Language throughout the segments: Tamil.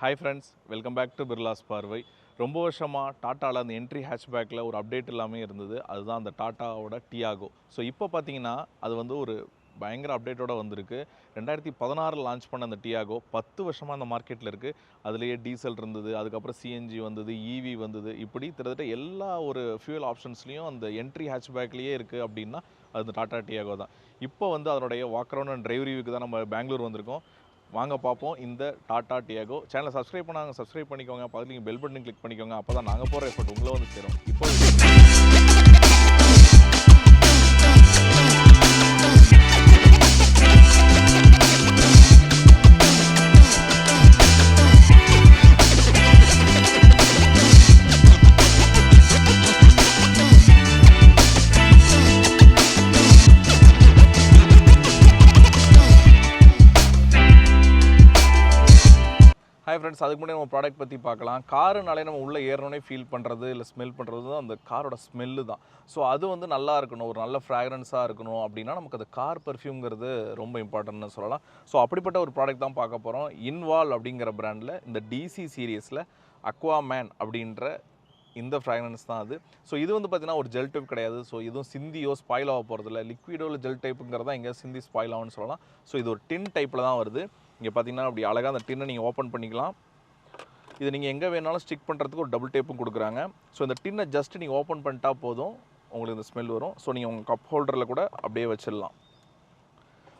Hi friends, welcome back to Birla's பார்வை. ரொம்ப வருஷமா டாட்டால அந்த என்ட்ரி ஹேட்ச்பேக்கில் ஒரு அப்டேட் எல்லாமே இருந்தது. அதுதான் அந்த டாட்டாவோட டியாகோ. ஸோ இப்போ பார்த்தீங்கன்னா அது வந்து ஒரு பயங்கர அப்டேட்டோட வந்திருக்கு. 2016 லான்ச் பண்ண அந்த டியாகோ 10 வருஷமாக அந்த மார்க்கெட்டில் இருக்குது. அதுலேயே டீசல் இருந்தது, அதுக்கப்புறம் சிஎன்ஜி வந்தது, இவி வந்தது, இப்படி கிட்டத்தட்ட எல்லா ஒரு ஃபியூல் ஆப்ஷன்ஸ்லேயும் அந்த என்ட்ரி ஹேட்ச்பேக்லேயே இருக்குது அப்படின்னா அது டாட்டா டியாகோ தான். இப்போ வந்து அதனுடைய வாக் அரவுண்ட் அண்ட் டிரைவ் ரிவ்யூக்கு தான் நம்ம பெங்களூர் வந்திருக்கோம். வாங்க பார்ப்போம் இந்த டாடா டியாகோ. சேனலை சப்ஸ்கிரைப் பண்ணாங்க, சப்ஸ்கிரைப் பண்ணிக்கோங்க. பக்கத்துல நீங்கள் பெல் பட்டன் கிளிக் பண்ணிக்கோங்க. அப்போ தான் நாங்கள் போகிற எஃபர்ட் உங்களை வந்து சேரும். இப்போ ஹாய் ஃப்ரெண்ட்ஸ், அதுக்கு முன்னாடி நம்ம ப்ராடக்ட் பற்றி பார்க்கலாம். காருனாலே நம்ம உள்ளே ஏறணுன்னே ஃபீல் பண்ணுறது இல்லை ஸ்மெல் பண்ணுறது தான் அந்த காரோட ஸ்மெல்லு தான். ஸோ அது வந்து நல்லா இருக்கணும், ஒரு நல்ல ஃப்ராக்ரன்ஸாக இருக்கணும் அப்படின்னா நமக்கு அந்த கார் பர்ஃப்யூம்ங்கிறது ரொம்ப இம்பார்ட்டன்ட்னு சொல்லலாம். ஸோ அப்படிப்பட்ட ஒரு ப்ராடக்ட் தான் பார்க்க போகிறோம். இன்வால் அப்படிங்கிற பிராண்டில் இந்த டிசி சீரியஸில் அக்வாமேன் அப்படின்ற இந்த ஃப்ராக்ரன்ஸ் தான் அது. ஸோ இது வந்து பார்த்திங்கன்னா ஒரு ஜெல் டைப் கிடையாது. ஸோ இதுவும் சிந்தியோ ஸ்பாயில் ஆக போகிறதில்ல. லிக்விடோவில் ஜெல் டைப்புங்கிறதா இங்கே சிந்தி ஸ்பாயில் ஆகும்னு சொல்லலாம். ஸோ இது ஒரு டின் டைப்பில் தான் வருது. இங்கே பார்த்தீங்கன்னா அப்படி அழகாக அந்த டின்னை நீங்கள் ஓப்பன் பண்ணிக்கலாம். இதை நீங்கள் எங்கே வேணாலும் ஸ்டிக் பண்ணுறதுக்கு ஒரு டபுள் டேப்பும் கொடுக்குறாங்க. ஸோ இந்த டின்னை ஜஸ்ட் நீங்கள் ஓப்பன் பண்ணிட்டா போதும், உங்களுக்கு இந்த ஸ்மெல் வரும். ஸோ நீங்கள் உங்கள் கப் ஹோல்டரில் கூட அப்படியே வச்சிடலாம்.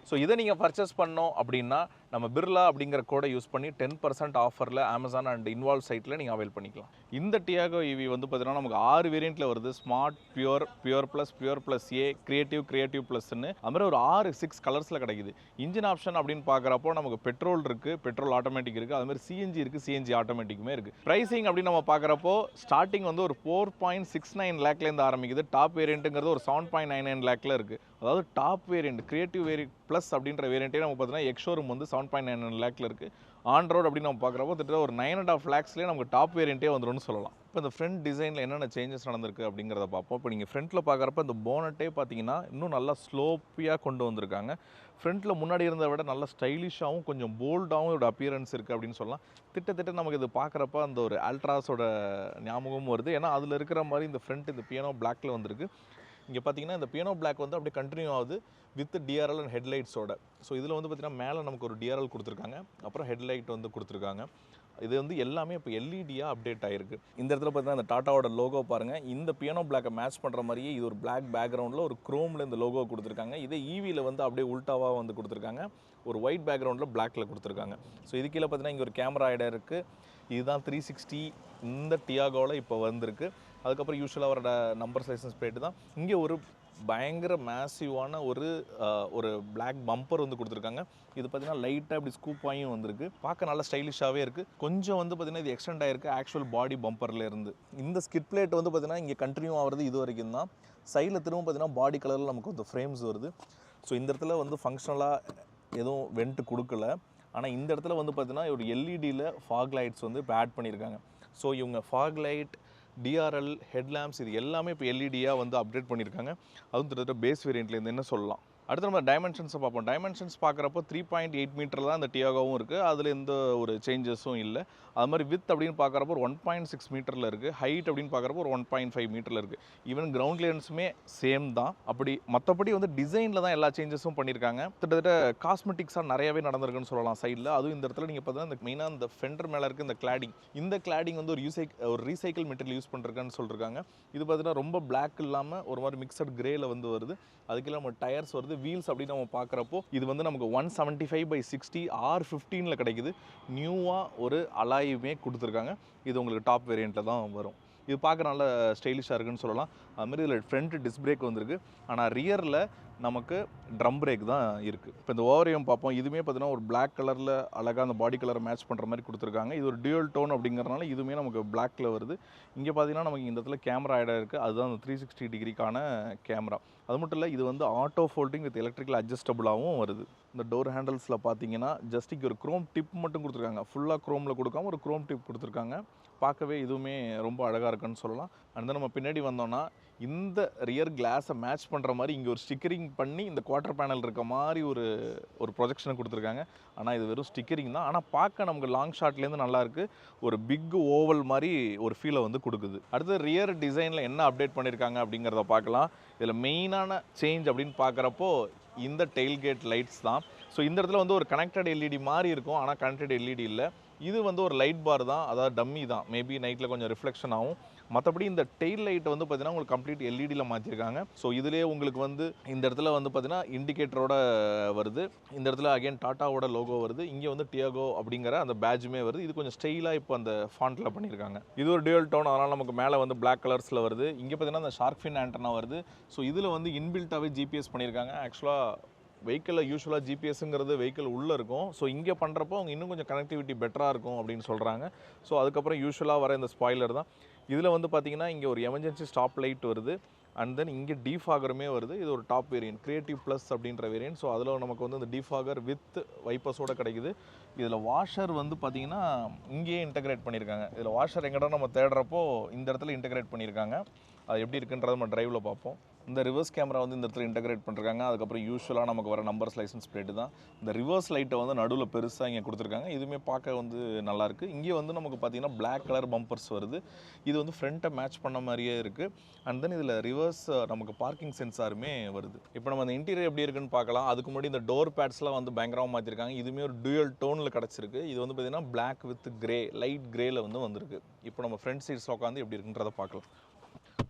ஸோ இதை நீங்கள் பர்ச்சேஸ் பண்ணோம் அப்படின்னா நம்ம பிர்லா அப்படிங்கிற கோடை யூஸ் பண்ணி 10% ஆஃபரில் அமேசான் அண்ட் இன்வால்வ் சைட்டில் நீங்கள் அவைல் பண்ணிக்கலாம். இந்த டியாகோ இவி வந்து பார்த்தீங்கன்னா நமக்கு 6 வேரியண்ட்டில் வருது. Smart, pure plus A, creative ப்ளஸ்ன்னு அது மாதிரி ஒரு 6 கலர்ஸில் கிடைக்குது. இன்ஜின் ஆப்ஷன் அப்படின்னு பார்க்குறப்போ நமக்கு பெட்ரோல் இருக்குது, பெட்ரோல் ஆட்டோமேட்டிக் இருக்குது, அது மாதிரி சிஎன்ஜி இருக்குது, சிஎன்ஜி ஆட்டோமேட்டிக்குமே இருக்குது. ப்ரைஸிங் அப்படின்னு நம்ம பார்க்குறப்போ ஸ்டார்டிங் வந்து ஒரு 4.69 லேக்லேருந்து ஆரம்பிக்குது. டாப் வேரியண்ட்டுங்கிறது ஒரு 7.99 லேக்கில் இருக்குது. அதாவது டாப் வேரியண்ட் கிரியேட்டிவ் ப்ளஸ் அப்படின்ற வேரியண்ட்டே நமக்கு பார்த்தீங்கன்னா எக்ஷோரூம் வந்து 7.99 லேக்கில் இருக்குது. ஆன் ரோட் அப்படின்னு நம்ம பார்க்குறப்போ கிட்டத்தட்ட ஒரு 9.5 லேக்ஸ்லேயே நமக்கு டாப் வேரியண்ட்டே வந்துடும்னு சொல்லலாம். இப்போ இந்த ஃப்ரண்ட் டிசைனில் என்னென்ன சேஞ்சஸ் நடந்திருக்கு அப்படிங்கிறத பார்ப்போம். இப்போ நீங்கள் ஃப்ரண்ட்டில் பார்க்குறப்ப இந்த போனட்டே பார்த்தீங்கன்னா இன்னும் நல்லா ஸ்லோப்பியாக கொண்டு வந்திருக்காங்க. ஃப்ரண்ட்டில் முன்னாடி இருந்ததை விட நல்லா ஸ்டைலிஷாகவும் கொஞ்சம் போல்டாகவும் இதோட அப்பியரன்ஸ் இருக்குது அப்படின்னு சொல்லலாம். திட்ட நமக்கு இது பார்க்குறப்ப அந்த ஒரு அல்ட்ராஸோட ஞாபகமும் வருது. ஏன்னா அதில் இருக்கிற மாதிரி இந்த ஃப்ரண்ட் இந்த பியானோ பிளாக்கில் வந்திருக்கு. இங்கே பார்த்தீங்கன்னா இந்த பியானோ பிளாக் வந்து அப்படியே கண்டினியூ ஆகுது வித் டிஆர்எல் அண்ட் ஹெட்லைட்ஸோட. ஸோ இதில் வந்து பார்த்திங்கன்னா மேலே நமக்கு ஒரு டிஆர்எல் கொடுத்துருக்காங்க, அப்புறம் ஹெட்லைட் வந்து கொடுத்துருக்காங்க. இது வந்து எல்லாமே இப்போ எல்இடியாக அப்டேட் ஆகிருக்கு. இந்த இடத்துல பார்த்தீங்கன்னா இந்த டாட்டாவோட லோகோ பாருங்கள். இந்த பியானோ பிளாக்கை மேட்ச் பண்ணுற மாதிரியே இது ஒரு பிளாக் பேக்ரவுண்டில் ஒரு க்ரோமில் இந்த லோகோ கொடுத்துருக்காங்க. இதே ஈவியில் வந்து அப்படியே உல்ட்டாவாக வந்து கொடுத்துருக்காங்க. ஒரு ஒயிட் பேக்ரவுண்டில் பிளாக்கில் கொடுத்துருக்காங்க. ஸோ இது கீழே பார்த்தீங்கன்னா இங்கே ஒரு கேமரா ஐடா இருக்குது. இதுதான் 360 இந்த டியாகோவில் இப்போ வந்திருக்கு. அதுக்கப்புறம் யூஸ்வலாக வர நம்பர் லைசன்ஸ் பிளேட்டு தான். இங்கே ஒரு பயங்கர மேசிவான ஒரு பிளாக் பம்பர் வந்து கொடுத்துருக்காங்க. இது பார்த்தீங்கன்னா லைட்டாக இப்படி ஸ்கூப் ஆகியும் வந்திருக்கு. பார்க்க நல்லா ஸ்டைலிஷாகவே இருக்குது. கொஞ்சம் வந்து பார்த்திங்கன்னா இது எக்ஸ்டெண்ட் ஆகிருக்கு ஆக்சுவல் பாடி பம்பரில் இருந்து. இந்த ஸ்கிட் பிளேட் வந்து பார்த்திங்கன்னா இங்கே கண்டினியூ ஆகிறது இது வரைக்கும் தான். சைடில் திரும்ப பார்த்திங்கன்னா பாடி கலரில் நமக்கு வந்து ஃப்ரேம்ஸ் வருது. ஸோ இந்த இடத்துல வந்து ஃபங்க்ஷனலாக எதுவும் வெண்ட் கொடுக்கல. ஆனால் இந்த இடத்துல வந்து பார்த்திங்கன்னா ஒரு எல்இடியில் ஃபாக் லைட்ஸ் வந்து இப்போ ஆட் பண்ணியிருக்காங்க. ஸோ இவங்க ஃபாக் லைட், டிஆர்எல், ஹெட்லாம்ப்ஸ் இது எல்லாமே இப்போ எல்இடியாக வந்து அப்டேட் பண்ணியிருக்காங்க. அதுவும் கிட்டத்தட்ட பேஸ் வேரியண்ட்லேருந்து என்ன சொல்லலாம். அடுத்து நம்ம டைமென்ஷன்ஸை பார்ப்போம். டைமென்ஷன்ஸ் பார்க்குறப்போ 3.8 மீட்டர் தான் இந்த டியாகோவும் இருக்குது. அதில் எந்த ஒரு சேஞ்சஸும் இல்லை. அது மாதிரி வித் அப்படின்னு பார்க்குறப்போ ஒரு 1.6 மீட்டரில் இருக்குது. ஹைட் அப்படின்னு பார்க்குறப்போ ஒரு 1.5 மீட்டரில் இருக்குது. ஈவன் கிரவுண்ட் கிளியரன்ஸுமே சேம் தான். அப்படி மற்றபடி வந்து டிசைனில் தான் எல்லா சேஞ்சஸும் பண்ணியிருக்காங்க. கிட்டத்தட்ட காஸ்மெட்டிக்ஸாக நிறையவே நடந்திருக்குன்னு சொல்லலாம் சைடில். அதுவும் இந்த இடத்துல நீங்கள் பார்த்தீங்கன்னா இந்த மெயினாக இந்த ஃபெண்டர் மேலே இருக்குது இந்த கிளாடிங். இந்த கிளாடிங் வந்து ஒரு ரீசைக்கிள் மெட்டீரியல் யூஸ் பண்ணிருக்கான்னு சொல்லியிருக்காங்க. இது பார்த்தீங்கன்னா ரொம்ப பிளாக் இல்லாமல் ஒரு மாதிரி மிக்சட் கிரேயில் வந்து வருது. அதுக்கு நம்ம டயர்ஸ் வருது. வீல்ஸ் அப்படின்னு நம்ம பார்க்குறப்போ இது வந்து நமக்கு 175/60 R15 கிடைக்குது. நியூவாக ஒரு அலாயுமே கொடுத்துருக்காங்க. இது உங்களுக்கு டாப் வேரியண்ட்டில் தான் வரும். இது பார்க்க நல்ல ஸ்டைலிஷாக இருக்குன்னு சொல்லலாம். அதுமாதிரி இதில் ஃப்ரண்ட் டிஸ்க் பிரேக் வந்திருக்கு. ஆனால் ரியரில் நமக்கு ட்ரம் பிரேக் தான் இருக்குது. இப்போ இந்த ஓவரியம் பார்ப்போம். இதுவுமே பார்த்தீங்கன்னா ஒரு பிளாக் கலரில் அழகாக அந்த பாடி கலரை மேட்ச் பண்ணுற மாதிரி கொடுத்துருக்காங்க. இது ஒரு டியூவல் டோன் அப்படிங்கிறனால இதுவுமே நமக்கு பிளாக்கில் வருது. இங்கே பார்த்தீங்கன்னா நமக்கு இந்த இடத்துல கேமரா ஐடா இருக்குது. அதுதான் அந்த 360 டிகிரிக்கான கேமரா. அது மட்டும் இல்லை, இது வந்து ஆட்டோ ஃபோல்டிங் வித் எலக்ட்ரிக்கல் அட்ஜஸ்டபுளாகவும் வருது. இந்த டோர் ஹேண்டில்ஸில் பார்த்தீங்கன்னா ஜஸ்ட் இங்கே ஒரு க்ரோம் டிப் மட்டும் கொடுத்துருக்காங்க. ஃபுல்லாக க்ரோமில் கொடுக்காம ஒரு க்ரோம் டிப் கொடுத்துருக்காங்க. பார்க்கவே இதுவுமே ரொம்ப அழகாக இருக்குன்னு சொல்லலாம். அண்ட் தென் நம்ம பின்னாடி வந்தோம்னா இந்த ரியர் கிளாஸை மேட்ச் பண்ணுற மாதிரி இங்கே ஒரு ஸ்டிக்கரிங் பண்ணி இந்த குவார்ட்டர் பேனல் இருக்க மாதிரி ஒரு ப்ரொஜெக்ஷனை கொடுத்துருக்காங்க. ஆனால் இது வெறும் ஸ்டிக்கரிங் தான். ஆனால் பார்க்க நமக்கு லாங் ஷாட்லேருந்து நல்லாயிருக்கு. ஒரு பிக் ஓவல் மாதிரி ஒரு ஃபீலை வந்து கொடுக்குது. அடுத்து ரியர் டிசைனில் என்ன அப்டேட் பண்ணியிருக்காங்க அப்படிங்கிறத பார்க்கலாம். இதில் மெயினான சேஞ்ச் அப்படின்னு பார்க்குறப்போ இந்த டெயில்கேட் லைட்ஸ் தான். ஸோ இந்த இடத்துல வந்து ஒரு கனெக்டட் எல்இடி மாதிரி இருக்கும், ஆனால் கனெக்டட் எல்இடி இல்லை. இது வந்து ஒரு லைட் பார் தான், அதாவது டம்மி தான். மேபி நைட்டில் கொஞ்சம் ரிஃப்ளெக்ஷன் ஆகும். மற்றபடி இந்த டெயில் லைட் வந்து பார்த்தீங்கன்னா உங்களுக்கு கம்ப்ளீட் எல்இடியில் மாற்றிருக்காங்க. ஸோ இதிலே உங்களுக்கு வந்து இந்த இடத்துல வந்து பார்த்தீங்கன்னா இண்டிகேட்டரோட வருது. இந்த இடத்துல அகைன் டாட்டாவோட லோகோ வருது. இங்கே வந்து டியாகோ அப்படிங்கிற அந்த பேட்ஜுமே வருது. இது கொஞ்சம் ஸ்டைலாக இப்போ அந்த ஃபாண்ட்டில் பண்ணியிருக்காங்க. இது ஒரு டியூயல் டோன், அதனால் நமக்கு மேலே வந்து பிளாக் கலர்ஸில் வருது. இங்கே பார்த்தீங்கன்னா அந்த ஷார்க் ஃபின் ஆண்டனா வருது. ஸோ இதில் வந்து இன்பில்ட்டாகவே ஜிபிஎஸ் பண்ணியிருக்காங்க. ஆக்சுவலாக வெஹிக்கிளில் யூஸ்வலாக ஜிபிஎஸ்ங்கிறது வெஹிக்கிள் உள்ளே இருக்கும். ஸோ இங்கே பண்ணுறப்போ அவங்க இன்னும் கொஞ்சம் கனெக்டிவிட்டி பெட்டராக இருக்கும் அப்படின்னு சொல்கிறாங்க. ஸோ அதுக்கப்புறம் யூஸ்வலாக வர இந்த ஸ்பாய்லர் தான். இதில் வந்து பார்த்திங்கன்னா இங்கே ஒரு எமர்ஜென்சி ஸ்டாப் லைட் வருது. அண்ட் தென் இங்கே டீஃபாகருமே வருது. இது ஒரு டாப் வேரியன்ட், கிரியேட்டிவ் ப்ளஸ் அப்படின்ற வேரியன்ட். ஸோ அதில் நமக்கு வந்து இந்த டீஃபாகர் வித் வைப்பர்ஸோடு கிடைக்குது. இதில் வாஷர் வந்து பார்த்திங்கன்னா இங்கேயே இன்டகிரேட் பண்ணியிருக்காங்க. இதில் வாஷர் எங்கடா நம்ம தேடுறப்போ இந்த இடத்துல இன்டகிரேட் பண்ணியிருக்காங்க. அது எப்படி இருக்குன்றதை நம்ம ட்ரைவில் பார்ப்போம். இந்த ரிவர்ஸ் கேமரா வந்து இந்த இடத்துல இன்டகிரேட் பண்ணிருக்காங்க. அதுக்கப்புறம் யூஸ்வலாக நமக்கு வர நம்பர்ஸ் லைசன்ஸ் பிளேட்டு தான். இந்த ரிவர்ஸ் லைட்டை வந்து நடுவில் பெருசாக இங்கே கொடுத்துருக்காங்க. இதுவுமே பார்க்க வந்து நல்லாயிருக்கு. இங்கே வந்து நமக்கு பார்த்தீங்கன்னா பிளாக் கலர் பம்பர்ஸ் வருது. இது வந்து ஃப்ரண்ட்டை மேட்ச் பண்ண மாதிரியே இருக்குது. அண்ட் தென் இதில் ரிவர்ஸ் நமக்கு பார்க்கிங் சென்சாருமே வருது. இப்போ நம்ம அந்த இன்டீரியர் எப்படி இருக்குன்னு பார்க்கலாம். அதுக்கு முன்னாடி இந்த டோர் பேட்ஸ்லாம் வந்து பயங்கரமாக மாற்றிருக்காங்க. இதுவுமே ஒரு டூயல் டோனில் கிடச்சிருக்கு. இது வந்து பார்த்திங்கன்னா பிளாக் வித் கிரே, லைட் கிரேயில் வந்து வந்திருக்கு. இப்போ நம்ம ஃப்ரண்ட் சீட்ஸில் உட்காந்து எப்படி இருக்குன்றதை பார்க்கலாம்.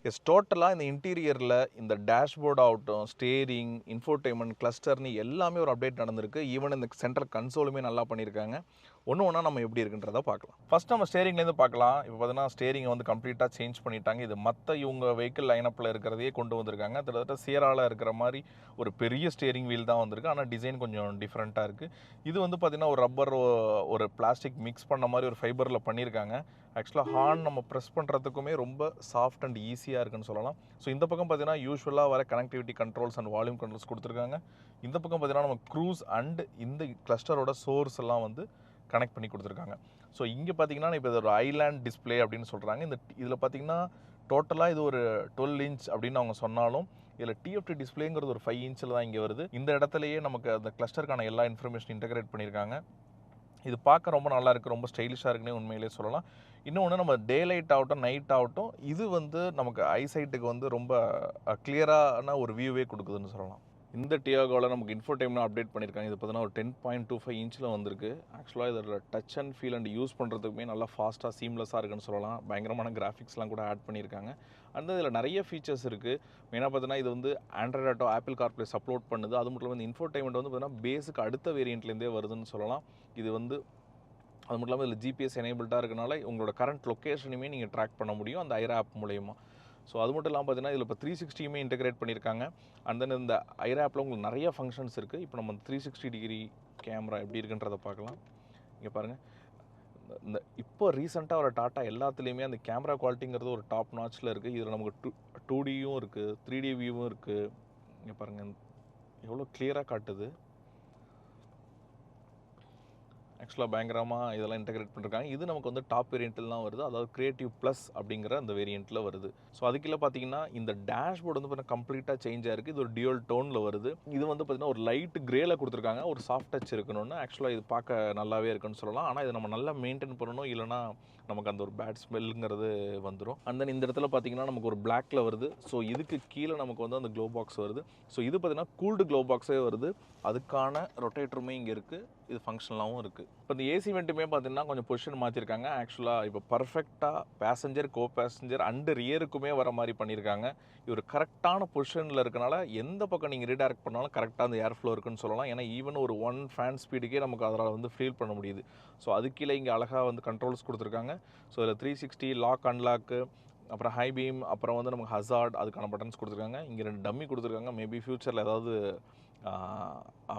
எஸ், டோட்டலாக இந்த இன்டீரியரில் இந்த டேஷ்போர்ட் ஆகட்டும், ஸ்டேரிங், இன்ஃபோடெயின்மெண்ட், கிளஸ்டர்னு எல்லாமே ஒரு அப்டேட் நடந்திருக்கு. ஈவன் இந்த சென்ட்ரல் கன்சோலுமே நல்லா பண்ணியிருக்காங்க. ஒன்று நம்ம எப்படி இருக்குன்றதை பார்க்கலாம். ஃபஸ்ட் நம்ம ஸ்டேரிங்லேருந்து பார்க்கலாம். இப்போ பார்த்தீங்கன்னா ஸ்டேரிங்கை வந்து கம்ப்ளீட்டாக சேஞ்ச் பண்ணிட்டாங்க. இது மற்ற இவங்க வெஹிக்கிள் லைனப்பில் இருக்கிறதையே கொண்டு வந்திருக்காங்க. கிட்டத்தட்ட சியராவில் இருக்கிற மாதிரி ஒரு பெரிய ஸ்டேரிங் வீல் தான் வந்திருக்கு. ஆனால் டிசைன் கொஞ்சம் டிஃப்ரெண்ட்டாக இருக்குது. இது வந்து பார்த்திங்கன்னா ஒரு ரப்பர், ஒரு பிளாஸ்டிக் மிக்ஸ் பண்ண மாதிரி ஒரு ஃபைபரில் பண்ணியிருக்காங்க. ஆக்சுவலாக ஹார்ன் நம்ம ப்ரெஸ் பண்ணுறதுக்குமே ரொம்ப சாஃப்ட் அண்ட் ஈஸியாக இருக்குன்னு சொல்லலாம். ஸோ இந்த பக்கம் பார்த்தீங்கன்னா யூஸ்வலாக வர connectivity controls and volume controls கொடுத்துருக்காங்க. இந்த பக்கம் பார்த்தீங்கன்னா நம்ம க்ரூஸ் அண்ட் இந்த கிளஸ்டரோட சோர்ஸ் எல்லாம் வந்து கனெக்ட் பண்ணி கொடுத்துருக்காங்க. ஸோ இங்கே பார்த்தீங்கன்னா இப்போ இது ஒரு ஐலேண்ட் டிஸ்பிளே அப்படின்னு சொல்கிறாங்க. இதில் பார்த்தீங்கன்னா டோட்டலாக இது ஒரு 12 இன்ச் அப்படின்னு அவங்க சொன்னாலும் இதில் டிஎஃப்டி டிஸ்பிளேங்கிறது ஒரு 5 இன்ச்சில் தான் இங்கே வருது. இந்த இடத்துலையே நமக்கு அந்த கிளஸ்டருக்கான எல்லா இன்ஃபர்மேஷன் இன்டகிரேட் பண்ணியிருக்காங்க. இது பார்க்க ரொம்ப நல்லா இருக்குது, ரொம்ப ஸ்டைலிஷாக இருக்குன்னே உண்மையிலே சொல்லலாம். இன்னொன்று நம்ம டே லைட் ஆகட்டும், நைட் ஆகட்டும், இது வந்து நமக்கு ஐசைட்டுக்கு வந்து ரொம்ப கிளியரான ஒரு வியூவே கொடுக்குதுன்னு சொல்லலாம். இந்த டியாகோவில் நமக்கு இன்ஃபோடெயின்மெண்ட் அப்டேட் பண்ணியிருக்காங்க. இது பார்த்தீங்கன்னா ஒரு 10.25 இன்ச்சில் வந்திருக்கு. ஆக்சுவலாக இதில் touch and feel and use பண்ணுறதுக்குமே நல்லா ஃபாஸ்ட்டாக சீம்லெஸ்ஸாக இருக்குன்னு சொல்லலாம். பயங்கரமான கிராஃபிக்ஸ்லாம் கூட ஆட் பண்ணியிருக்காங்க. அந்த இதில் நிறைய ஃபீச்சர்ஸ் இருக்குது. மெயினாக பார்த்தீங்கன்னா இது வந்து Android auto, apple CarPlay support பண்ணுது. அது மட்டும் இல்லாமல் இந்த இன்ஃபோடெயின்மெண்ட் வந்து பார்த்தீங்கன்னா பேஸுக்கு அடுத்த வேரியண்ட்லேருந்தே வருதுன்னு சொல்லலாம். இது வந்து அது மட்டும் இல்லாமல் இதில் ஜிபிஎஸ் எனேபிள்டாக இருக்கனால உங்களோட கரண்ட் லொக்கேஷனுமே நீங்கள் ட்ராக் பண்ண முடியும் அந்த ஐரா ஆப் மூலயமா. ஸோ அது மட்டும் இல்லாமல் பார்த்தீங்கன்னா இதில் இப்போ 360யுமே இன்டகிரேட் பண்ணியிருக்காங்க. அண்ட் தென் இந்த ஐரா ஆப்பில் உங்களுக்கு நிறைய ஃபங்க்ஷன்ஸ் இருக்குது. இப்போ நம்ம 360 டிகிரி கேமரா எப்படி இருக்குன்றதை பார்க்கலாம். இங்கே பாருங்கள், இந்த இப்போ ரீசெண்டாக வர டாட்டா எல்லாத்துலேயுமே அந்த கேமரா குவாலிட்டிங்கிறது ஒரு டாப் நாச்சில் இருக்குது. இதில் நமக்கு 2Dயும் இருக்குது, 3D வியூவும் இருக்குது. இங்கே பாருங்கள் எவ்வளோ கிளியராக காட்டுது. ஆக்சுவலாக பயங்கரமாக இதெல்லாம் இன்டகிரேட் பண்ணிருக்காங்க. இது நமக்கு வந்து டாப் வேரியண்ட்டில் தான் வருது, அதாவது கிரியேட்டிவ் ப்ளஸ் அப்படிங்கிற அந்த வேரியண்ட்டில் வருது. ஸோ அதுக்குள்ள பார்த்தீங்கன்னா இந்த டேஷ்போர்டு வந்து பார்த்தீங்கன்னா கம்ப்ளீட்டாக சேஞ்ச் ஆயிருக்கு. இது ஒரு டியூயல் டோனில் வருது. இது வந்து பார்த்தீங்கன்னா ஒரு லைட் கிரேல கொடுத்துருக்காங்க. ஒரு சாஃப்ட் டச் இருக்கணும்னு ஆக்சுவலாக இது பார்க்க நல்லாவே இருக்குன்னு சொல்லலாம். ஆனால் இதை நம்ம நல்லா மெயின்டைன் பண்ணணும், இல்லைனா நமக்கு அந்த ஒரு பேட் ஸ்மெல்லுங்கிறது வந்துடும். அண்ட் தென் இந்த இடத்துல பார்த்தீங்கன்னா நமக்கு ஒரு பிளாக்ல வருது. ஸோ இதுக்கு கீழே நமக்கு வந்து அந்த க்ளோ பாக்ஸ் வருது. ஸோ இது பார்த்தீங்கன்னா கூல்டு க்ளோ பாக்ஸே வருது. அதுக்கான ரொட்டேட்டருமே இங்கே இருக்குது. இது ஃபங்க்ஷனலாகவும் இருக்குது. இப்போ இந்த ஏசி வெண்ட்டுமே பார்த்தீங்கன்னா கொஞ்சம் பொசிஷன் மாற்றிருக்காங்க. ஆக்சுவலாக இப்போ பர்ஃபெக்டாக பேசஞ்சர், கோ பேசஞ்சர் அண்டு ரியருக்குமே வர மாதிரி பண்ணியிருக்காங்க. இது ஒரு கரெக்டான பொசிஷனில் இருக்கனால எந்த பக்கம் நீங்கள் ரீடைரக்ட் பண்ணாலும் கரெக்டாக அந்த ஏர் ஃப்ளோ இருக்குன்னு சொல்லலாம். ஏன்னா ஈவன் ஒரு 1 ஃபேன் ஸ்பீடுக்கே நமக்கு அதில் வந்து ஃபீல் பண்ண முடியுது. ஸோ அது கீழே இங்கே அழகாக வந்து கண்ட்ரோல்ஸ் கொடுத்துருக்காங்க. ஸோ இதில் 360 லாக் அன்லாக்கு, அப்புறம் ஹை பீம், அப்புறம் வந்து நமக்கு ஹசார்ட், அதுக்கான பட்டன்ஸ் கொடுத்துருக்காங்க. இங்கே 2 டம்மி கொடுத்துருக்காங்க. மேபி ஃப்யூச்சரில் ஏதாவது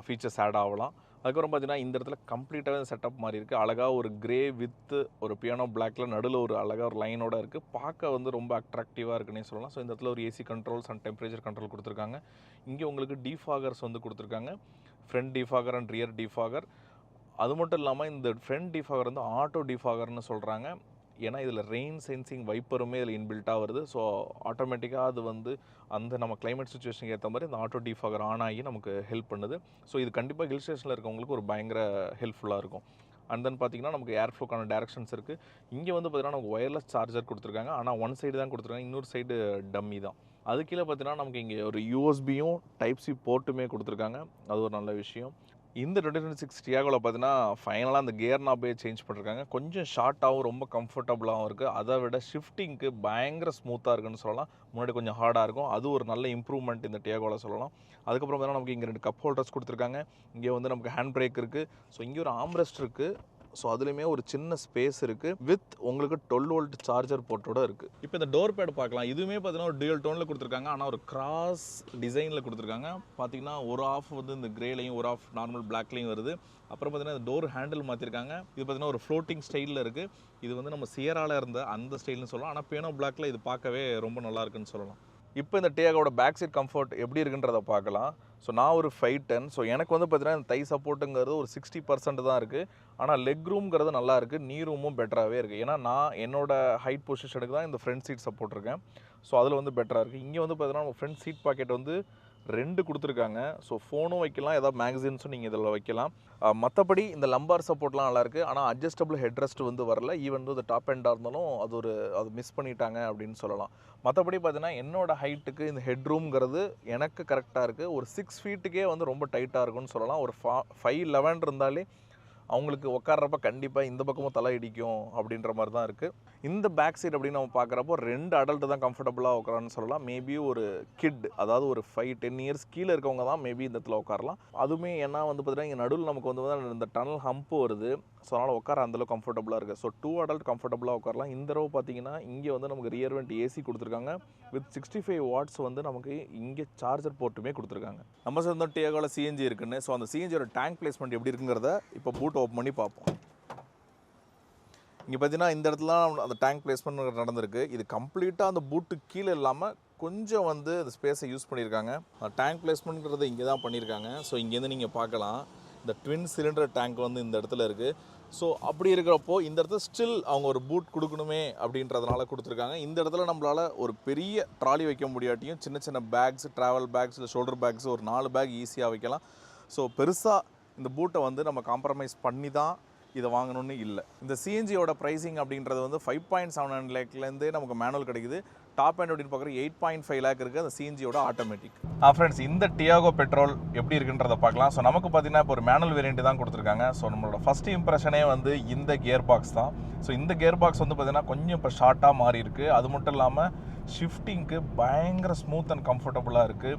ஃபீச்சர்ஸ் ஆட் ஆகலாம். அதுக்கப்புறம் பார்த்தீங்கன்னா இந்த இடத்துல கம்ப்ளீட்டாகவே செட்டப் மாதிரி இருக்குது. அழகாக ஒரு கிரே வித்து ஒரு பியானோ பிளாக்ல நடுவில் ஒரு அழகாக ஒரு லைனோட இருக்குது. பார்க்க வந்து ரொம்ப அட்ராக்டிவாக இருக்குன்னே சொல்லலாம். ஸோ இந்த இடத்துல ஒரு AC controls and temperature control கொடுத்துருக்காங்க. இங்கே உங்களுக்கு டீஃபாகர்ஸ் வந்து கொடுத்துருக்காங்க. Front defogger and rear defogger. அது மட்டும் இல்லாமல் இந்த ஃப்ரண்ட் டிஃபாகர் வந்து ஆட்டோ டிஃபாகர்னு சொல்கிறாங்க. ஏன்னா இதில் ரெயின் சென்சிங் வைப்பருமே இதில் இன்பில்ட்டாக வருது. ஸோ ஆட்டோமேட்டிக்காக அது வந்து அந்த நம்ம கிளைமேட் சுச்சுவேஷனுக்கு ஏற்ற மாதிரி இந்த ஆட்டோ டிஃபாகர் ஆன் ஆகி நமக்கு ஹெல்ப் பண்ணுது. ஸோ இது கண்டிப்பாக ஹில் ஸ்டேஷனில் இருக்கவங்களுக்கு ஒரு பயங்கர ஹெல்ப்ஃபுல்லாக இருக்கும். அண்ட் தென் பார்த்திங்கன்னா நமக்கு ஏர் ஃப்ளோக்கான டேரக்ஷன்ஸ் இருக்குது. இங்கே வந்து பார்த்திங்கன்னா நமக்கு ஒயர்லெஸ் சார்ஜர் கொடுத்துருக்காங்க. ஆனால் ஒன் சைடு தான் கொடுத்துருக்காங்க, இன்னொரு சைடு டம்மி தான். அது கீழே பார்த்திங்கன்னா நமக்கு இங்கே ஒரு யூஎஸ்பியும் டைப் சி போர்ட்டுமே கொடுத்துருக்காங்க. அது ஒரு நல்ல விஷயம். இந்த 2026 டியாகோவில் பார்த்தீங்கன்னா ஃபைனலாக அந்த கியர் நாபே சேஞ்ச் பண்ணிருக்காங்க. கொஞ்சம் ஷார்ட்டாகவும் ரொம்ப கம்ஃபர்டபுளாகவும் இருக்குது. அதை விட ஷிஃப்டிங்க்கு பயங்கர ஸ்மூத்தாக இருக்குன்னு சொல்லலாம். முன்னாடி கொஞ்சம் ஹார்டாக இருக்கும். அது ஒரு நல்ல இம்ப்ரூவ்மெண்ட் இந்த டியாகோவில் சொல்லலாம். அதுக்கப்புறம் பார்த்தீங்கன்னா நமக்கு இங்கே 2 கப் ஹோல்டர்ஸ் கொடுத்துருக்காங்க. இங்கே வந்து நமக்கு ஹேண்ட் பிரேக் இருக்குது. ஸோ இங்கே ஒரு ஆம்ரெஸ்ட் இருக்குது. ஸோ அதுலேயுமே ஒரு சின்ன ஸ்பேஸ் இருக்குது. வித் உங்களுக்கு 12 வோல்ட் சார்ஜர் போர்ட்டோட இருக்குது. இப்போ இந்த டோர் பேட் பார்க்கலாம். இதுவுமே பார்த்தீங்கன்னா ஒரு டியூல் டோனில் கொடுத்துருக்காங்க. ஆனால் ஒரு கிராஸ் டிசைனில் கொடுத்துருக்காங்க. பார்த்தீங்கன்னா ஒரு ஆஃப் வந்து இந்த கிரேலையும் ஒரு ஆஃப் நார்மல் பிளாக்லையும் வருது. அப்புறம் பார்த்தீங்கன்னா இந்த டோர் ஹேண்டில் மாற்றிருக்காங்க. இது பார்த்தீங்கன்னா ஒரு ஃப்ளோட்டிங் ஸ்டைலில் இருக்குது. இது வந்து நம்ம சியரால இருந்த அந்த ஸ்டைல்னு சொல்லலாம். ஆனால் பியானோ பிளாக்ல இது பார்க்கவே ரொம்ப நல்லா இருக்குன்னு சொல்லலாம். இப்போ இந்த டியாகோட பேக் சீட் கம்ஃபர்ட் எப்படி இருக்குன்றதை பார்க்கலாம். ஸோ நான் ஒரு 5'10". ஸோ எனக்கு வந்து பார்த்தீங்கன்னா இந்த தை சப்போர்ட்டுங்கிறது ஒரு 60% தான் இருக்குது. ஆனால் லெக் ரூம்ங்கிறது நல்லா இருக்குது. நீ ரூமும் பெட்டராகவே இருக்குது. ஏன்னா நான் என்னோட ஹைட் பொசிஷனுக்கு தான் இந்த ஃப்ரண்ட் சீட் சப்போர்ட் இருக்கேன். ஸோ அதில் வந்து பெட்டராக இருக்குது. இங்கே வந்து பார்த்தீங்கன்னா ஃப்ரண்ட் சீட் பாக்கெட் வந்து 2 கொடுத்துருக்காங்க. ஸோ ஃபோனும் வைக்கலாம், ஏதாவது மேகசின்ஸும் நீங்கள் இதில் வைக்கலாம். மற்றபடி இந்த லம்பார் சப்போர்ட்லாம் நல்லாயிருக்கு. ஆனால் அட்ஜஸ்டபிள் ஹெட் ரெஸ்ட் வந்து வரல. ஈவன் வந்து டாப் எண்டாக இருந்தாலும் அது மிஸ் பண்ணிட்டாங்க அப்படின்னு சொல்லலாம். மற்றபடி பார்த்தீங்கன்னா என்னோட ஹைட்டுக்கு இந்த ஹெட் ரூம்ங்கிறது எனக்கு கரெக்டாக இருக்குது. ஒரு 6 ஃபீட்டுக்கே வந்து ரொம்ப டைட்டாக இருக்குன்னு சொல்லலாம். ஒரு 5'11" இருந்தாலே அவங்களுக்கு உட்கார்றப்ப கண்டிப்பாக இந்த பக்கமும் தலை இடிக்கும் அப்படின்ற மாதிரி தான் இருக்குது. இந்த பேக் சீட் அப்படின்னு நம்ம பார்க்குறப்போ 2 அடல்ட்டு தான் கம்ஃபர்டபுளாக உட்காரான்னு சொல்லலாம். மேபி ஒரு கிட், அதாவது ஒரு 5-10 இயர்ஸ் கீழே இருக்கவங்க தான் மேபி இந்த இடத்துல உட்காரலாம். அதுவுமே ஏன்னா வந்து பார்த்தீங்கன்னா இங்கே நடுவில் நமக்கு வந்து இந்த டனல் ஹம்ப்பு வருது. ஸோ அதனால் உட்கார அந்தளவுக்கு கம்ஃபர்டபுளாக இருக்குது. ஸோ 2 அடல்ட் கம்ஃபர்டபுளாக உட்காரலாம். இந்த ரோ பார்த்தீங்கன்னா இங்கே வந்து நமக்கு ரியர் வெண்ட் ஏசி கொடுத்துருக்காங்க. வித் 65 வாட்ஸ் வந்து நமக்கு இங்கே சார்ஜர் போர்ட்டுமே கொடுத்துருக்காங்க. நம்ம சொந்த டியாகோவில் சிஎன்ஜி இருக்குன்னு. ஸோ அந்த சிஎன்ஜியோட டேங்க் பிளேஸ்மெண்ட் எப்படி இருக்குங்கிறத இப்போ பூட் ஓப்பன் பண்ணி பார்ப்போம். இங்கே பார்த்தீங்கன்னா இந்த இடத்துல அந்த டேங்க் பிளேஸ்மெண்ட் நடந்திருக்கு. இது கம்ப்ளீட்டாக அந்த பூட்டு கீழே இல்லாமல் கொஞ்சம் வந்து அந்த ஸ்பேஸை யூஸ் பண்ணியிருக்காங்க. டேங்க் பிளேஸ்மெண்ட்ங்கிறது இங்கே தான் பண்ணியிருக்காங்க. ஸோ இங்கேருந்து நீங்கள் பார்க்கலாம் இந்த ட்வின் சிலிண்டர் டேங்க் வந்து இந்த இடத்துல இருக்குது. ஸோ அப்படி இருக்கிறப்போ இந்த இடத்துல ஸ்டில் அவங்க ஒரு பூட் கொடுக்கணுமே அப்படின்றதுனால கொடுத்துருக்காங்க. இந்த இடத்துல நம்மளால் ஒரு பெரிய ட்ராலி வைக்க முடியாட்டியும் சின்ன சின்ன பேக்ஸ், ட்ராவல் பேக்ஸ், இல்லை ஷோல்டர் பேக்ஸ் ஒரு 4 பேக் ஈஸியாக வைக்கலாம். ஸோ பெருசாக இந்த பூட்டை வந்து நம்ம காம்ப்ரமைஸ் பண்ணி தான் இதை வாங்கணும்னு இல்லை. இந்த சிஎன்ஜியோட ப்ரைஸிங் அப்படின்றது வந்து 5.79 லேக்லேருந்தே நமக்கு மேனுவல் கிடைக்குது. டாப் எண்ட் அப்படின்னு பார்க்குற 8.5 லேக் இருக்குது அந்த சிஎன்ஜியோட ஆட்டோமேட்டிக். ஃப்ரெண்ட்ஸ், இந்த டியாகோ பெட்ரோல் எப்படி இருக்குன்றதை பார்க்கலாம். ஸோ நமக்கு பார்த்தீங்கன்னா இப்போ ஒரு மேனுவல் வேரியண்ட் தான் கொடுத்துருக்காங்க. ஸோ நம்மளோட ஃபஸ்ட் இம்ப்ரெஷனே வந்து இந்த கியர் பாக்ஸ் தான். ஸோ இந்த கியர் பாக்ஸ் வந்து பார்த்தீங்கன்னா கொஞ்சம் இப்போ ஷார்ட்டாக மாறி இருக்குது. அது மட்டும் இல்லாமல் ஷிஃப்டிங்க்கு பயங்கர ஸ்மூத் அண்ட் கம்ஃபர்டபுளாக இருக்குது.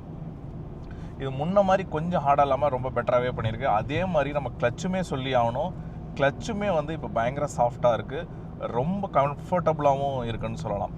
இது முன்ன மாதிரி கொஞ்சம் ஹார்டாக இல்லாமல் ரொம்ப பெட்டராகவே பண்ணியிருக்கு. அதே மாதிரி நம்ம கிளச்சுமே சொல்லி ஆகணும். கிளச்சுமே வந்து இப்போ பயங்கர சாஃப்டாக இருக்குது, ரொம்ப கம்ஃபர்டபுளாகவும் இருக்குன்னு சொல்லலாம்.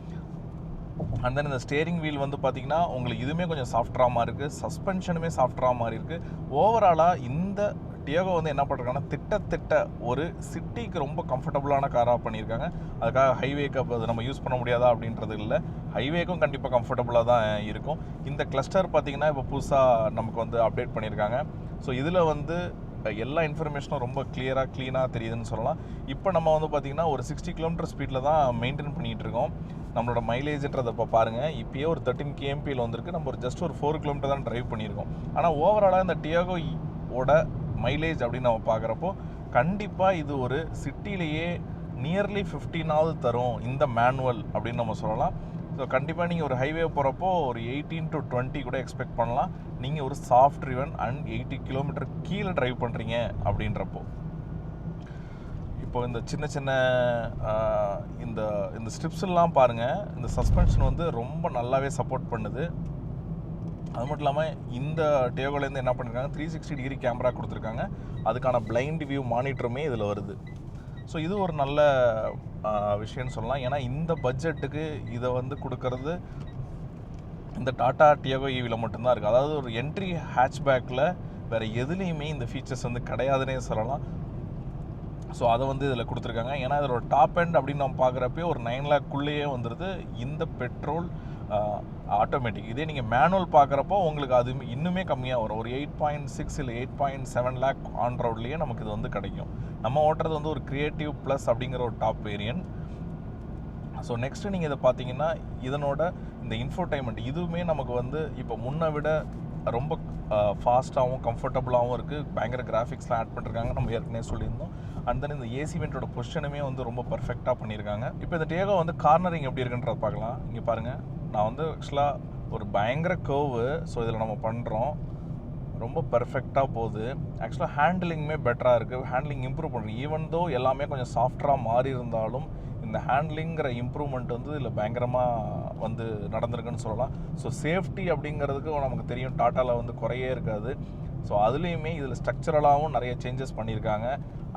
அண்ட் தென் இந்த ஸ்டேரிங் வீல் வந்து பார்த்திங்கன்னா உங்களுக்கு இதுவுமே கொஞ்சம் சாஃப்டாக மாதிரி இருக்குது. சஸ்பென்ஷனுமே சாஃப்டாக மாதிரி இருக்குது. ஓவராலாக இந்த டியாகோ வந்து என்ன பண்ணுறாங்கன்னா திட்ட ஒரு சிட்டிக்கு ரொம்ப கம்ஃபர்டபுளான காராக பண்ணியிருக்காங்க. அதுக்காக ஹைவேக்கு அது நம்ம யூஸ் பண்ண முடியாதா அப்படின்றது இல்லை. ஹைவேக்கும் கண்டிப்பாக கம்ஃபர்டபுளாக தான் இருக்கும். இந்த கிளஸ்டர் பார்த்திங்கன்னா இப்போ புதுசாக நமக்கு வந்து அப்டேட் பண்ணியிருக்காங்க. ஸோ இதில் வந்து எல்லா இன்ஃபர்மேஷனும் ரொம்ப க்ளீனாக தெரியுதுன்னு சொல்லலாம். இப்போ நம்ம வந்து பார்த்திங்கன்னா ஒரு 60 km ஸ்பீடில் தான் மெயின்டைன் பண்ணிகிட்டு இருக்கோம். நம்மளோட மைலேஜ்ன்றதை இப்போ பாருங்கள், இப்போயே ஒரு 13 kmpயில் வந்திருக்கு. நம்ம ஒரு ஜஸ்ட் ஒரு 4 km தான் ட்ரைவ் பண்ணியிருக்கோம். ஆனால் ஓவராலாக இந்த டியாகோவோட மைலேஜ் அப்படின்னு நம்ம பார்க்குறப்போ கண்டிப்பாக இது ஒரு சிட்டிலேயே நியர்லி 15 தரும் இந்த மேனுவல் அப்படின்னு நம்ம சொல்லலாம். ஸோ கண்டிப்பாக நீங்கள் ஒரு ஹைவே போகிறப்போ ஒரு 18 to 20 கூட எக்ஸ்பெக்ட் பண்ணலாம். நீங்கள் ஒரு சாஃப்ட் ட்ரிவன் அண்ட் 80 km கீழே ட்ரைவ் பண்ணுறீங்க அப்படின்றப்போ. இப்போ இந்த சின்ன இந்த ஸ்ட்ரிப்ஸ்லாம் பாருங்கள், இந்த சஸ்பென்ஷன் வந்து ரொம்ப நல்லாவே சப்போர்ட் பண்ணுது. அது மட்டும் இல்லாமல் இந்த டியாகோலேருந்து என்ன பண்ணியிருக்காங்க, 360 டிகிரி கேமரா கொடுத்துருக்காங்க. அதுக்கான பிளைண்ட் வியூ மானிட்டருமே இதில் வருது. ஸோ இது ஒரு நல்ல விஷயம்னு சொல்லலாம். ஏன்னா இந்த பட்ஜெட்டுக்கு இதை வந்து கொடுக்கறது இந்த டாடா டியாகோ ஈவியில் மட்டும்தான் இருக்குது. அதாவது ஒரு என்ட்ரி ஹேட்ச்பேக்கில் வேறு எதுலேயுமே இந்த ஃபீச்சர்ஸ் வந்து கிடையாதுன்னே சொல்லலாம். ஸோ அதை வந்து இதில் கொடுத்துருக்காங்க. ஏன்னா இதோட டாப் எண்ட் அப்படின்னு நம்ம பார்க்குறப்பே ஒரு 9 லேக்குள்ளேயே வந்துடுது இந்த பெட்ரோல் ஆட்டோமேட்டிக். இதே நீங்கள் மேனுவல் பார்க்குறப்போ உங்களுக்கு அது இன்னுமே கம்மியாக வரும். ஒரு 8.6 இல்லை 8.7 லேக் ஆன் ரோட்லேயே நமக்கு இது வந்து கிடைக்கும். நம்ம ஓட்டுறது வந்து ஒரு கிரியேட்டிவ் ப்ளஸ் அப்படிங்கிற ஒரு டாப் வேரியன்ட். ஸோ நெக்ஸ்ட்டு நீங்கள் இதை பார்த்தீங்கன்னா இதனோட இந்த இன்ஃபோடைன்மெண்ட் இதுவுமே நமக்கு வந்து இப்போ முன்னை விட ரொம்ப ஃபாஸ்ட்டாகவும் கம்ஃபர்டபுளாகவும் இருக்குது. பயங்கர கிராஃபிக்ஸ்லாம் ஆட் பண்ணிருக்காங்க, நம்ம ஏற்கனவே சொல்லியிருந்தோம். அண்ட் தென் இந்த ஏசி வெண்ட்டோட பொசிஷனுமே வந்து ரொம்ப பர்ஃபெக்டாக பண்ணியிருக்காங்க. இப்போ இந்த டேகோ வந்து கார்னரிங் எப்படி இருக்குன்றத பார்க்கலாம். இங்கே பாருங்கள், நான் வந்து ஆக்சுவலாக ஒரு பயங்கர கர்வு, ஸோ இதில் நம்ம பண்ணுறோம், ரொம்ப பர்ஃபெக்டாக போகுது. ஆக்சுவலாக ஹேண்ட்லிங்குமே பெட்டராக இருக்குது, ஹேண்ட்லிங் இம்ப்ரூவ் பண்ணுறோம். ஈவன் தோ எல்லாமே கொஞ்சம் சாஃப்டாக மாறி இருந்தாலும் இந்த ஹேண்ட்லிங்கிற இம்ப்ரூவ்மெண்ட் வந்து இதில் பயங்கரமாக வந்து நடந்திருக்குன்னு சொல்லலாம். ஸோ சேஃப்டி அப்படிங்கிறதுக்கு நமக்கு தெரியும் டாட்டாவில் வந்து குறையே இருக்காது. ஸோ அதுலேயுமே இதில் ஸ்ட்ரக்சரலாகவும் நிறைய சேஞ்சஸ் பண்ணியிருக்காங்க.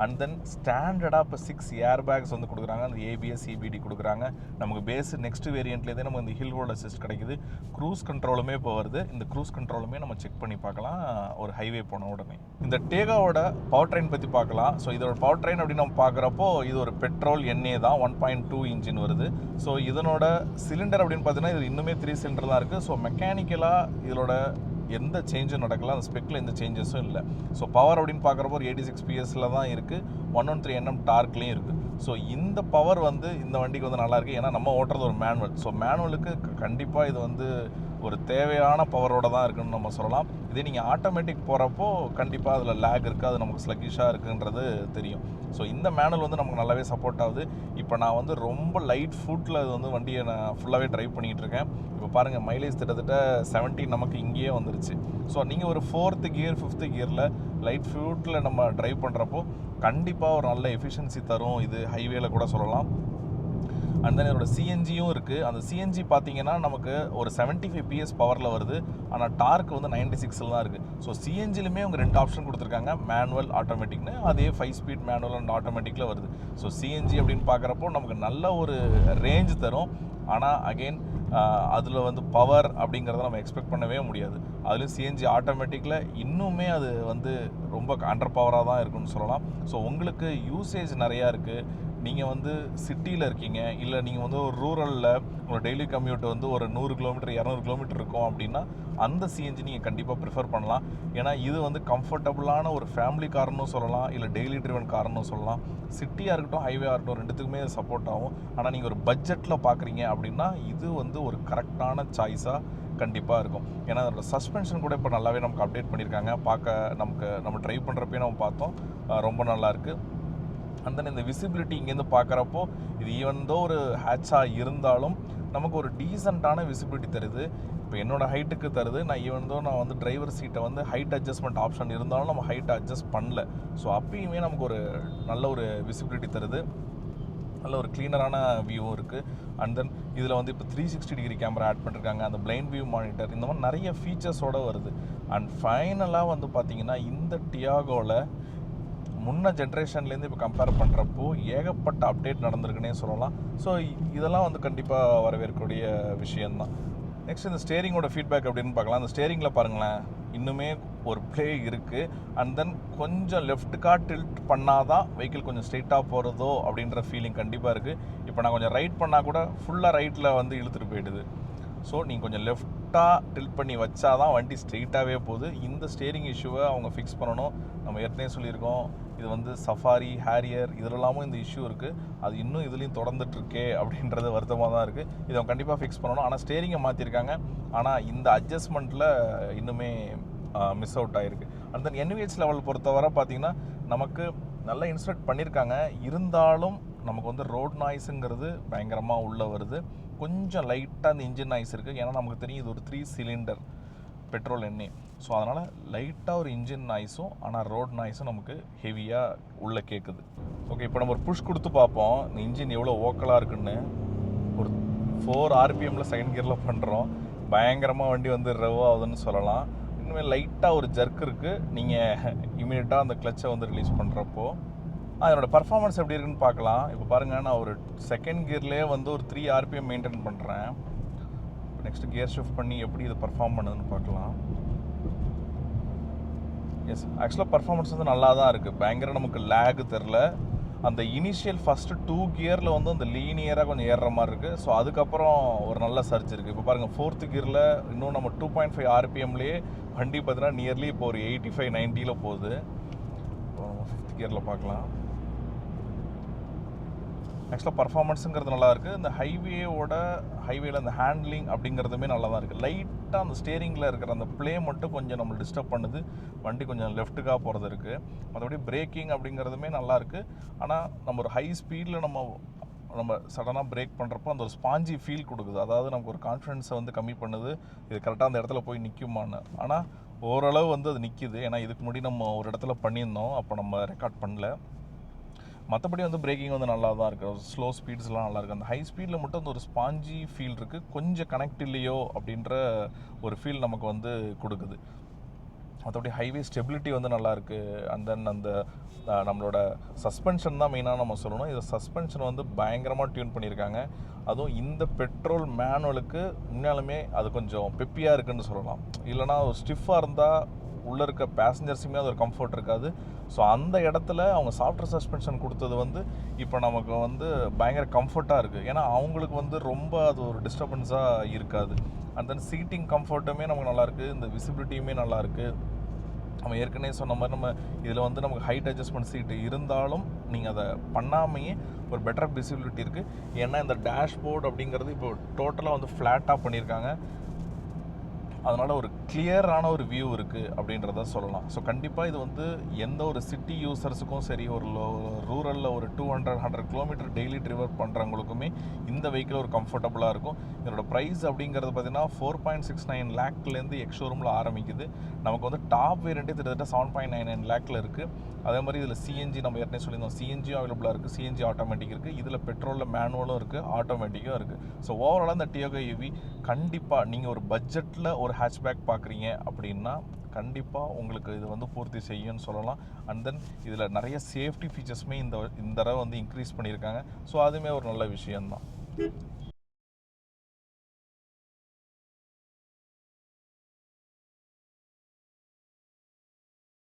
அண்ட் தென் ஸ்டாண்டர்டாக இப்போ 6 ஏர் பேக்ஸ் வந்து கொடுக்குறாங்க. அந்த ABS CBD கொடுக்குறாங்க. நமக்கு பேஸ் நெக்ஸ்ட் வேரியண்ட்லேயே நமக்கு இந்த ஹில் ஹோல்ட் அசிஸ்ட் கிடைக்குது. க்ரூஸ் கண்ட்ரோலுமே இப்போ வருது. இந்த க்ரூஸ் கண்ட்ரோலுமே நம்ம செக் பண்ணி பார்க்கலாம் ஒரு ஹைவே போன உடனே. இந்த டேகாவோட பவர் ட்ரெயின் பற்றி பார்க்கலாம். ஸோ இதோட பவர் ட்ரெயின் அப்படின்னு நம்ம பார்க்குறப்போ இது ஒரு பெட்ரோல் NA தான், 1.2 இன்ஜின் வருது. ஸோ இதனோட சிலிண்டர் அப்படின்னு பார்த்தீங்கன்னா இது இன்னுமே 3 சிலிண்டர் தான் இருக்குது. ஸோ மெக்கானிக்கலாக இதோட எந்த சேஞ்சும் நடக்கல, அந்த ஸ்பெக்கில் எந்த சேஞ்சஸும் இல்லை. ஸோ பவர் அப்படின்னு பார்க்குறப்போ ஒரு 86 PSல தான் இருக்குது, 113 Nm டார்க்லேயும் இருக்குது. ஸோ இந்த பவர் வந்து இந்த வண்டிக்கு வந்து நல்லாயிருக்கு. ஏன்னா நம்ம ஓட்டுறது ஒரு மேனுவல். ஸோ மேனுவலுக்கு கண்டிப்பாக இது வந்து ஒரு தேவையான பவரோடு தான் இருக்குதுன்னு நம்ம சொல்லலாம். இதே நீங்கள் ஆட்டோமேட்டிக் போகிறப்போ கண்டிப்பாக அதில் லேக் இருக்குது, அது நமக்கு ஸ்லக்கிஷாக இருக்குன்றது தெரியும். ஸோ இந்த மேனுவல் வந்து நமக்கு நல்லாவே சப்போர்ட் ஆகுது. இப்போ நான் வந்து ரொம்ப லைட் ஃபுட்டில் இது வந்து வண்டியை நான் ஃபுல்லாகவே ட்ரைவ் பண்ணிகிட்டு இருக்கேன். இப்போ பாருங்கள், மைலேஜ் கிட்டத்தட்ட 17 நமக்கு இங்கேயே வந்துருச்சு. ஸோ நீங்கள் ஒரு 4th கியர் 5th கியரில் லைட் ஃபுட்டில் நம்ம ட்ரைவ் பண்ணுறப்போ கண்டிப்பாக ஒரு நல்ல எஃபிஷியன்சி தரும் இது ஹைவேல கூட சொல்லலாம். அண்ட் தென் இதோட CNGயும் இருக்குது. அந்த CNG பார்த்தீங்கன்னா நமக்கு ஒரு 75 PS பவரில் வருது, ஆனால் டார்க் வந்து 96 தான் இருக்குது. ஸோ CNGலுமே அவங்க 2 ஆப்ஷன் கொடுத்துருக்காங்க, மேனுவல் ஆட்டோமேட்டிக்னு. அதே 5 ஸ்பீட் மேனுவல் அண்ட் ஆட்டோமேட்டிக்கில் வருது. ஸோ CNG அப்படின்னு பார்க்குறப்போ நமக்கு நல்ல ஒரு ரேஞ்ச் தரும். ஆனால் அகெயின் அதில் வந்து பவர் அப்படிங்கிறத நம்ம எக்ஸ்பெக்ட் பண்ணவே முடியாது. அதுலேயும் CNG ஆட்டோமேட்டிக்கில் இன்னுமே அது வந்து ரொம்ப அண்டர் பவராக தான் இருக்குன்னு சொல்லலாம். ஸோ உங்களுக்கு யூசேஜ் நிறையா இருக்குது. நீங்கள் வந்து சிட்டியில் இருக்கீங்க, இல்லை நீங்கள் வந்து ஒரு ரூரலில் உங்களோட டெய்லி கம்யூட் வந்து ஒரு 100 கிலோமீட்டர் 200 கிலோமீட்டர் இருக்கும் அப்படின்னா அந்த CNG நீங்கள் கண்டிப்பாக ப்ரிஃபர் பண்ணலாம். ஏன்னா இது வந்து கம்ஃபர்டபுளான ஒரு ஃபேமிலி கார்னு சொல்லலாம், இல்லை டெய்லி ட்ரிவன் கார்னு சொல்லலாம். சிட்டியாக இருக்கட்டும் ஹைவேயாக இருக்கட்டும் ரெண்டுத்துக்குமே சப்போர்ட் ஆகும். ஆனால் நீங்கள் ஒரு பட்ஜெட்டில் பார்க்குறீங்க அப்படின்னா இது வந்து ஒரு கரெக்டான சாய்ஸாக கண்டிப்பாக இருக்கும். ஏன்னா அதோட சஸ்பென்ஷன் கூட இப்போ நல்லாவே நமக்கு அப்டேட் பண்ணியிருக்காங்க. நம்ம ட்ரைவ் பண்ணுறப்பே நம்ம பார்த்தோம், ரொம்ப நல்லாயிருக்கு. அண்ட் தென் இந்த விசிபிலிட்டி இங்கேருந்து பார்க்குறப்போ இது ஈவன் தோ ஒரு ஹேட்சாக இருந்தாலும் நமக்கு ஒரு டீசெண்டான விசிபிலிட்டி தருது. இப்போ என்னோடய ஹைட்டுக்கு தருது. நான் வந்து டிரைவர் சீட்டை வந்து ஹைட் அட்ஜஸ்ட்மெண்ட் ஆப்ஷன் இருந்தாலும் நம்ம ஹைட்டை அட்ஜஸ்ட் பண்ணல. ஸோ அப்பயுமே நமக்கு ஒரு நல்ல ஒரு விசிபிலிட்டி தருது, நல்ல ஒரு க்ளீனரான வியூவும் இருக்குது. அண்ட் தென் இதில் வந்து இப்போ 360 டிகிரி கேமரா ஆட் பண்ணியிருக்காங்க, அந்த பிளைண்ட் வியூ மானிட்டர், இந்த மாதிரி நிறைய ஃபீச்சர்ஸோடு வருது. அண்ட் ஃபைனலாக வந்து பார்த்திங்கன்னா இந்த டியாகோவில் முன்ன ஜென்ரேஷன்லேருந்து இப்போ கம்பேர் பண்ணுறப்போ ஏகப்பட்ட அப்டேட் நடந்திருக்குன்னே சொல்லலாம். ஸோ இதெல்லாம் வந்து கண்டிப்பாக வரவேற்கக்கூடிய விஷயந்தான். நெக்ஸ்ட் இந்த ஸ்டேரிங்கோட ஃபீட்பேக் அப்படின்னு பார்க்கலாம். அந்த ஸ்டேரிங்கில் பாருங்களேன், இன்னுமே ஒரு ப்ளே இருக்குது. அண்ட் தென் கொஞ்சம் லெஃப்ட்டுக்காக டில்ட் பண்ணால் தான் வெஹிக்கிள் கொஞ்சம் ஸ்ட்ரெயிட்டாக போகிறதோ அப்படின்ற ஃபீலிங் கண்டிப்பாக இருக்குது. இப்போ நான் கொஞ்சம் ரைட் பண்ணால் கூட ஃபுல்லாக ரைட்டில் வந்து இழுத்துட்டு போயிடுது. ஸோ நீங்கள் கொஞ்சம் லெஃப்டாக டில்ட் பண்ணி வச்சா தான் வண்டி ஸ்ட்ரெயிட்டாகவே போகுது. இந்த ஸ்டேரிங் இஷ்யூவை அவங்க ஃபிக்ஸ் பண்ணணும். நம்ம ஏற்கனவே சொல்லியிருக்கோம், இது வந்து சஃபாரி, ஹேரியர் இதெல்லாமும் இந்த இஷ்யூ இருக்குது. அது இன்னும் இதுலேயும் தொடர்ந்துட்டுருக்கே அப்படின்றது வருத்தமாக தான் இருக்குது. இதை அவங்க கண்டிப்பாக ஃபிக்ஸ் பண்ணணும். ஆனால் ஸ்டேரிங்கை மாற்றிருக்காங்க, ஆனால் இந்த அட்ஜஸ்ட்மெண்ட்டில் இன்னுமே மிஸ் அவுட் ஆகிருக்கு. அண்ட் தென் NVH லெவல் பொறுத்தவரை பார்த்திங்கன்னா நமக்கு நல்லா இன்ஸ்ட்ரக்ட் பண்ணியிருக்காங்க. இருந்தாலும் நமக்கு வந்து ரோட் நாய்ஸுங்கிறது பயங்கரமாக உள்ளே வருது. கொஞ்சம் லைட்டாக அந்த இன்ஜின் நாய்ஸ் இருக்குது. ஏன்னா நமக்கு தெரியும் இது ஒரு 3 சிலிண்டர் பெட்ரோல் NA. ஸோ அதனால் லைட்டாக ஒரு இன்ஜின் நாய்ஸும் ஆனால் ரோட் நாய்ஸும் நமக்கு ஹெவியாக உள்ளே கேட்குது. ஓகே, இப்போ நம்ம ஒரு புஷ் கொடுத்து பார்ப்போம் இந்த இன்ஜின் எவ்வளோ ஓக்கலாக இருக்குன்னு. ஒரு 4 RPMல செகண்ட் கியரில் பண்ணுறோம். பயங்கரமாக வண்டி வந்து ரெவ் ஆகுதுன்னு சொல்லலாம். இன்னுமே லைட்டாக ஒரு ஜர்க் இருக்குது நீங்கள் இமீடியட்டாக அந்த கிளச்சை வந்து ரிலீஸ் பண்ணுறப்போ. அதனோட பர்ஃபார்மன்ஸ் எப்படி இருக்குன்னு பார்க்கலாம். இப்போ பாருங்கள், நான் ஒரு செகண்ட் கியர்லேயே வந்து ஒரு 3 RPM மெயின்டைன் பண்ணுறேன். இப்போ நெக்ஸ்ட்டு கியர் ஷிஃப்ட் பண்ணி எப்படி இது பர்ஃபார்ம் பண்ணுதுன்னு பார்க்கலாம். எஸ், ஆக்சுவலாக பர்ஃபார்மன்ஸ் வந்து நல்லா தான் இருக்குது. பயங்கர நமக்கு லேகு தெரில. அந்த இனிஷியல் ஃபஸ்ட்டு 2 கியரில் வந்து அந்த லீனியராக கொஞ்சம் ஏறுற மாதிரி இருக்குது. ஸோ அதுக்கப்புறம் ஒரு நல்ல சர்ச் இருக்குது. இப்போ பாருங்கள் 4th கியரில் இன்னும் நம்ம 2.5 ஆர்பிஎம்லேயே வண்டி பார்த்தீங்கன்னா நியர்லி இப்போ ஒரு 85-90 போகுது. இப்போ 5th கியரில் பார்க்கலாம். ஆக்சுவலாக பர்ஃபார்மன்ஸுங்கிறது நல்லாயிருக்கு. இந்த ஹைவேல அந்த ஹேண்ட்லிங் அப்படிங்கிறதுமே நல்லா தான் இருக்குது. லைட்டாக அந்த ஸ்டேரிங்கில் இருக்கிற அந்த ப்ளே மட்டும் கொஞ்சம் நம்ம டிஸ்டர்ப் பண்ணுது. வண்டி கொஞ்சம் லெஃப்ட்டுக்காக போகிறது இருக்குது. மற்றபடி பிரேக்கிங் அப்படிங்கிறதுமே நல்லாயிருக்கு. ஆனால் நம்ம ஒரு ஹை ஸ்பீடில் நம்ம சடனாக பிரேக் பண்ணுறப்போ அந்த ஒரு ஸ்பாஞ்சி ஃபீல் கொடுக்குது. அதாவது நமக்கு ஒரு கான்ஃபிடென்ஸை வந்து கம்மி பண்ணுது. இது கரெக்டாக அந்த இடத்துல போய் நிற்குமான்னு. ஆனால் ஓரளவு வந்து அது நிற்கிது. ஏன்னா இதுக்கு முன்னாடி நம்ம ஒரு இடத்துல பண்ணியிருந்தோம், அப்போ நம்ம ரெக்கார்ட் பண்ணல. மற்றபடி வந்து பிரேக்கிங் வந்து நல்லா தான் இருக்குது. ஸ்லோ ஸ்பீட்ஸ்லாம் நல்லாயிருக்கு. அந்த ஹை ஸ்பீடில் மட்டும் அந்த ஒரு ஸ்பாஞ்சி ஃபீல் இருக்குது. கொஞ்சம் கனெக்ட் இல்லையோ அப்படின்ற ஒரு ஃபீல் நமக்கு வந்து கொடுக்குது. மற்றபடி ஹைவே ஸ்டெபிலிட்டி வந்து நல்லாயிருக்கு. அண்ட் தென் அந்த நம்மளோட சஸ்பென்ஷன் தான் மெயினாக நம்ம சொல்லணும். இது சஸ்பென்ஷன் வந்து பயங்கரமாக டியூன் பண்ணியிருக்காங்க. அதுவும் இந்த பெட்ரோல் மேனுவலுக்கு உண்மையாலுமே அது கொஞ்சம் பெப்பியாக இருக்குதுன்னு சொல்லலாம். இல்லைனா ஒரு ஸ்டிஃபாக இருந்தால் உள்ளே இருக்க பேசஞ்சர்ஸுமே அது ஒரு கம்ஃபர்ட் இருக்காது. ஸோ அந்த இடத்துல அவங்க சாஃப்ட்வேர் சஸ்பென்ஷன் கொடுத்தது வந்து இப்போ நமக்கு வந்து பயங்கர கம்ஃபர்ட்டாக இருக்குது. ஏன்னா அவங்களுக்கு வந்து ரொம்ப அது ஒரு டிஸ்டர்பன்ஸாக இருக்காது. அண்ட் தென் சீட்டிங் கம்ஃபர்ட்டுமே நமக்கு நல்லாயிருக்கு. இந்த விசிபிலிட்டியுமே நல்லாயிருக்கு. நம்ம ஏற்கனவே சொன்ன மாதிரி நம்ம இதில் வந்து நமக்கு ஹைட் அட்ஜஸ்ட்மெண்ட் சீட்டு இருந்தாலும் நீங்கள் அதை பண்ணாமையே ஒரு பெட்டர் விசிபிலிட்டி இருக்குது. ஏன்னா இந்த டேஷ்போர்டு அப்படிங்கிறது இப்போ டோட்டலாக வந்து ஃப்ளாட்டாக பண்ணியிருக்காங்க. அதனால் ஒரு கிளியரான ஒரு வியூ இருக்குது அப்படின்றத சொல்லலாம். ஸோ கண்டிப்பாக இது வந்து எந்த ஒரு சிட்டி யூசர்ஸுக்கும் சரி, ஒரு ரூரலில் ஒரு 200-100 கிலோமீட்டர் டெய்லி ட்ரிவர் பண்ணுறவங்களுக்குமே இந்த வெஹிக்கிள் ஒரு கம்ஃபர்டபுளாக இருக்கும். இதோட ப்ரைஸ் அப்படிங்கிறது பார்த்திங்கன்னா 4.69 லேக்லேருந்து எக்ஸ்ஷோரூமில் ஆரம்பிக்குது. நமக்கு வந்து டாப் வேரியண்ட்டே கிட்டத்தட்ட 7.99 லேக்கில் இருக்குது. அதே மாதிரி இதில் சிஎன்ஜி நம்ம ஏற்கனவே சொல்லியிருந்தோம், சிஎன்ஜியும் அவைலபிளாக இருக்குது. சிஎன்ஜி ஆட்டோமேட்டிக் இருக்குது. இதில் பெட்ரோலில் மேனுவலும் இருக்குது, ஆட்டோமேட்டிக்கும் இருக்குது. ஸோ ஓவராலாக இந்த டியோகோ ஈவி கண்டிப்பாக நீங்கள் ஒரு பட்ஜெட்டில் ஒரு ஹேட்ச்பேக் பார்க்குறீங்க அப்படின்னா கண்டிப்பாக உங்களுக்கு இது வந்து பூர்த்தி செய்யும்னு சொல்லலாம். அண்ட் தென் இதில் நிறைய சேஃப்டி ஃபீச்சர்ஸுமே இந்த தடவை வந்து இன்க்ரீஸ் பண்ணியிருக்காங்க. ஸோ அதுவுமே ஒரு நல்ல விஷயம்தான்.